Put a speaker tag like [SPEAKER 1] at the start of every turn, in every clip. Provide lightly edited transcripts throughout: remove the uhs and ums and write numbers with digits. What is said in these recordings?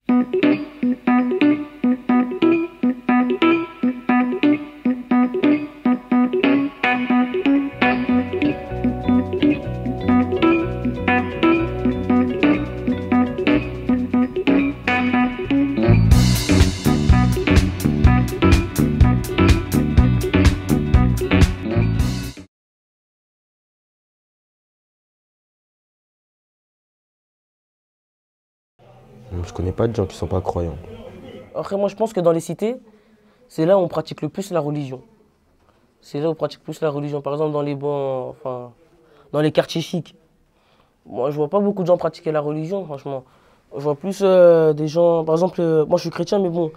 [SPEAKER 1] Je connais pas de gens qui sont pas croyants.
[SPEAKER 2] Après, moi, je pense que dans les cités, c'est là où on pratique le plus la religion. C'est là où on pratique plus la religion. Par exemple, dans les quartiers chics. Moi, je vois pas beaucoup de gens pratiquer la religion, franchement. Je vois plus des gens... Par exemple, moi, je suis chrétien, mais bon,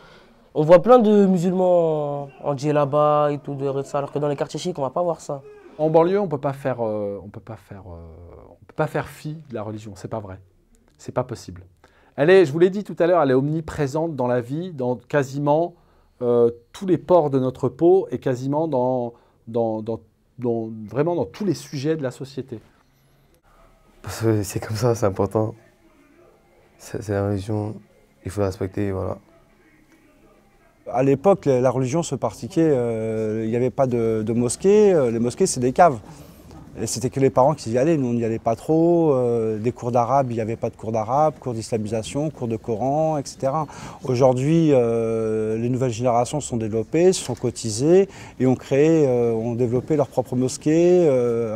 [SPEAKER 2] on voit plein de musulmans en djellaba et tout, alors que dans les quartiers chics, on va pas voir ça.
[SPEAKER 3] En banlieue, on peut pas faire fi de la religion. C'est pas vrai. C'est pas possible. Elle est, je vous l'ai dit tout à l'heure, elle est omniprésente dans la vie, dans quasiment tous les pores de notre peau et quasiment vraiment dans tous les sujets de la société.
[SPEAKER 1] Parce que c'est comme ça, c'est important. C'est la religion, il faut la respecter, voilà.
[SPEAKER 4] À l'époque, la religion se pratiquait, il n'y avait pas de mosquée. Les mosquées, c'est des caves. Et c'était que les parents qui y allaient, nous on n'y allait pas trop. Des cours d'arabe, il n'y avait pas de cours d'arabe, cours d'islamisation, cours de Coran, etc. Aujourd'hui, les nouvelles générations se sont développées, se sont cotisées et ont développé leur propre mosquée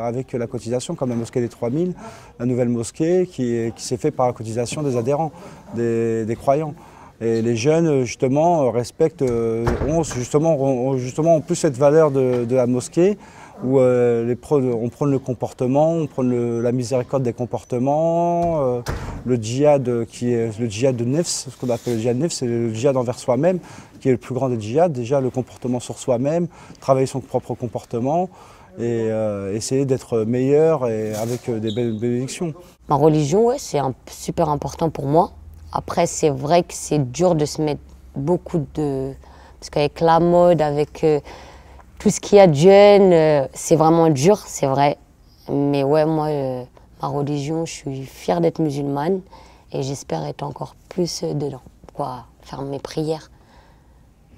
[SPEAKER 4] avec la cotisation, comme la mosquée des 3000, la nouvelle mosquée qui s'est faite par la cotisation des adhérents, des croyants. Et les jeunes, justement, ont plus cette valeur de la mosquée, où on prône le comportement, on prône la miséricorde des comportements, le djihad qui est le djihad de nefs, ce qu'on appelle le djihad de nefs, c'est le djihad envers soi-même, qui est le plus grand des djihads. Déjà le comportement sur soi-même, travailler son propre comportement et essayer d'être meilleur et avec des belles bénédictions.
[SPEAKER 5] Ma religion, ouais, c'est super important pour moi. Après, c'est vrai que c'est dur de se mettre beaucoup de... Parce qu'avec la mode, avec tout ce qu'il y a de jeune, c'est vraiment dur, c'est vrai. Mais ouais, moi, ma religion, je suis fière d'être musulmane et j'espère être encore plus dedans, quoi, faire mes prières.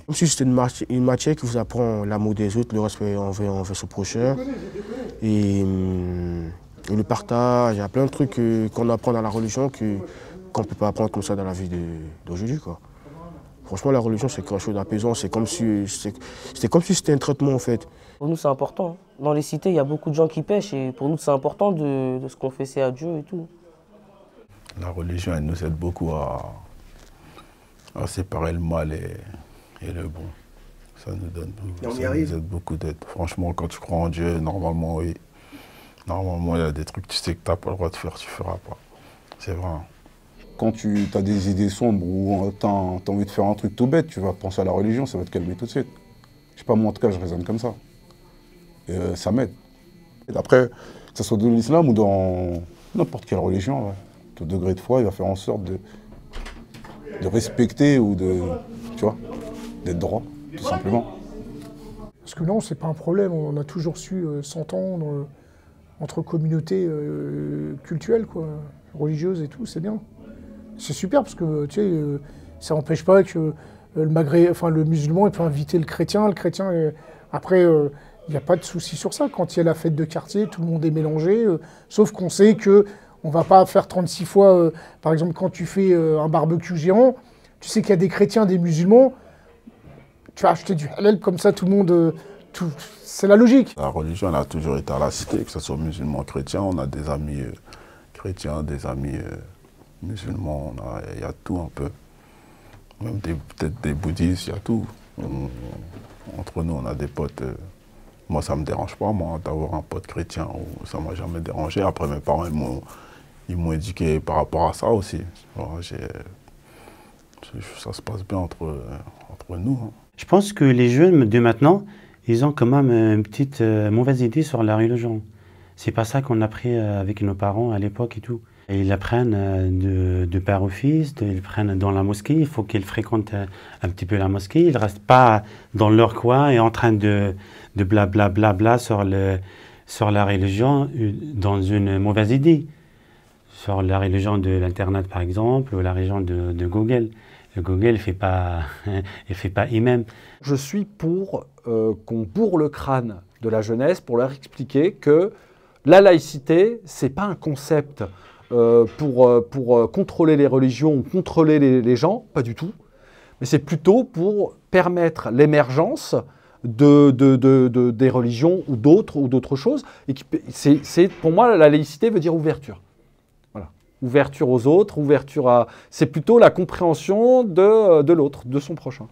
[SPEAKER 6] Comme si c'était une matière qui vous apprend l'amour des autres, le respect envers son prochain. Et le partage, il y a plein de trucs qu'on apprend dans la religion qu'on ne peut pas apprendre comme ça dans la vie d'aujourd'hui, quoi. Franchement, la religion, c'est quelque chose d'apaisant. C'est comme si c'était un traitement, en fait.
[SPEAKER 2] Pour nous, c'est important. Dans les cités, il y a beaucoup de gens qui pêchent et pour nous, c'est important de se confesser à Dieu et tout.
[SPEAKER 7] La religion, elle nous aide beaucoup à séparer le mal et le bon. Ça nous aide beaucoup d'aide. Franchement, quand tu crois en Dieu, normalement, oui. Normalement, il y a des trucs que tu sais que tu n'as pas le droit de faire, tu ne feras pas. C'est vrai.
[SPEAKER 8] Quand tu as des idées sombres ou tu as envie de faire un truc tout bête, tu vas penser à la religion, ça va te calmer tout de suite. Je sais pas, moi en tout cas, je raisonne comme ça. Et ça m'aide. Après, que ce soit dans l'islam ou dans n'importe quelle religion, ouais, ton degré de foi, il va faire en sorte de respecter ou d'être droit, tout simplement.
[SPEAKER 9] Parce que non, c'est pas un problème, on a toujours su s'entendre entre communautés culturelles, quoi, religieuses et tout, c'est bien. C'est super parce que tu sais, ça n'empêche pas que le musulman il peut inviter le chrétien après il n'y a pas de souci sur ça. Quand il y a la fête de quartier, tout le monde est mélangé, sauf qu'on sait qu'on ne va pas faire 36 fois, par exemple quand tu fais un barbecue géant, tu sais qu'il y a des chrétiens, des musulmans, tu vas acheter du halal comme ça, tout le monde, c'est la logique.
[SPEAKER 7] La religion, elle a toujours été à la cité, que ce soit musulman ou chrétien, on a des amis chrétiens, des amis musulmans, il y a tout un peu. Même peut-être des bouddhistes, il y a tout. Entre nous, on a des potes. Moi, ça ne me dérange pas, moi, d'avoir un pote chrétien. Ça ne m'a jamais dérangé. Après, mes parents, ils m'ont éduqué par rapport à ça aussi. Alors, ça se passe bien entre nous. Hein.
[SPEAKER 10] Je pense que les jeunes de maintenant, ils ont quand même une petite mauvaise idée sur la religion. C'est pas ça qu'on a appris avec nos parents à l'époque et tout. Et ils apprennent de père au fils, ils prennent dans la mosquée, il faut qu'ils fréquentent un petit peu la mosquée, ils ne restent pas dans leur coin et en train de blablabla sur la religion dans une mauvaise idée. sur la religion de l'Internet, par exemple, ou la religion de Google. Google ne fait pas, fait pas imam.
[SPEAKER 3] Je suis pour qu'on bourre le crâne de la jeunesse pour leur expliquer que la laïcité, ce n'est pas un concept pour contrôler les religions ou contrôler les gens, pas du tout. Mais c'est plutôt pour permettre l'émergence des religions ou d'autres choses. Et pour moi, la laïcité veut dire ouverture. Voilà. Ouverture aux autres, ouverture à... C'est plutôt la compréhension de l'autre, de son prochain.